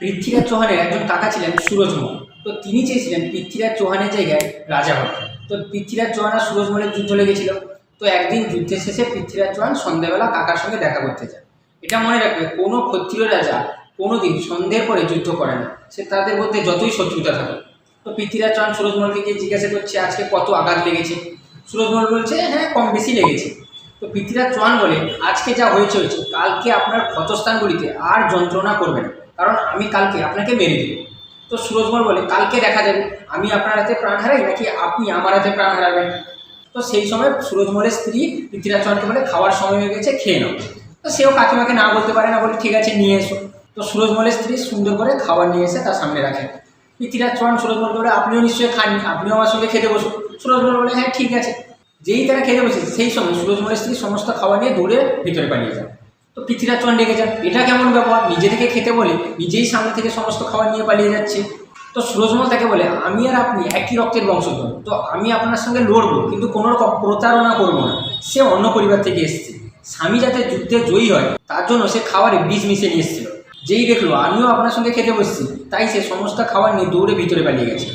পৃথ্বীরাজ চৌহানের একজন কাকা ছিলেন সুরজমল। তো তিনি চেয়েছিলেন পৃথ্বীরাজ চৌহানের জায়গায় রাজা হতে। তো পৃথ্বীরাজ চৌহান আর সুরজমলের যুদ্ধ লেগেছিল। তো একদিন যুদ্ধের শেষে পৃথ্বীরাজ চৌহান সন্ধ্যাবেলা কাকার সঙ্গে দেখা করতে যায়। এটা মনে রাখবে, কোনো ক্ষত্রিয় রাজা কোনোদিন সন্ধ্যের পরে যুদ্ধ করে না, সে তাদের মধ্যে যতই শত্রুতা থাকে। তো পৃথ্বীরাজ চৌহান সুরজমলকে গিয়ে জিজ্ঞাসা করছে আজকে কত আঘাত লেগেছে। সুরজমল বলছে হ্যাঁ কম বেশি লেগেছে। তো পৃথ্বীরাজ চৌহান বলে আজকে যা হয়েছে হয়েছে, কালকে আপনার ক্ষতস্থানগুলিতে আর যন্ত্রণা করবে না, কারণ আমি কালকে আপনাকে মেরে দেব। তো সুরজমল বলে কালকে দেখা যাবে আমি আপনার হাতে প্রাণ হারাই নাকি আপনি আমার হাতে প্রাণ হারাবেন। তো সেই সময় সুরজমলের স্ত্রী পৃথ্বীরাজ চৌহানকে বলে খাওয়ার সময় হয়ে গেছে, খেয়ে নাও। তো সেও কাকিমাকে না বলতে পারে না, বলে ঠিক আছে নিয়ে এসো। তো সুরজমলের স্ত্রী সুন্দর করে খাবার নিয়ে এসে তার সামনে রাখে। পৃথ্বীরাজ চৌহান সুরজমলকে বলে আপনিও নিশ্চয়ই খাননি, আপনিও আমার সঙ্গে খেতে বসুন। সুরজমল বলে হ্যাঁ ঠিক আছে। যেই তারা খেতে বসেছে সেই সময় সুরজমলের স্ত্রী সমস্ত খাবার নিয়ে দৌড়ে ভিতরে পালিয়ে যায়। তো পৃথ্বীরাজ চৌহান রেগে যান, এটা কেমন ব্যাপার, নিজে থেকে খেতে বলে নিজেই সামনে থেকে সমস্ত খাবার নিয়ে পালিয়ে যাচ্ছে। তো সুরজমল তাকে বলে আমি আর আপনি একই রক্তের বংশধর, তো আমি আপনার সঙ্গে লড়বো কিন্তু কোনো রকম প্রতারণা করবো না। সে অন্য পরিবার থেকে এসেছে, স্বামী যাতে যুদ্ধে জয়ী হয় তার জন্য সে খাবারে বিষ মিশিয়ে নিয়ে এসেছিল। যেই দেখলো আমিও আপনার সঙ্গে খেতে বসছি, তাই সে সমস্ত খাবার নিয়ে দৌড়ে ভিতরে পালিয়ে গেছে।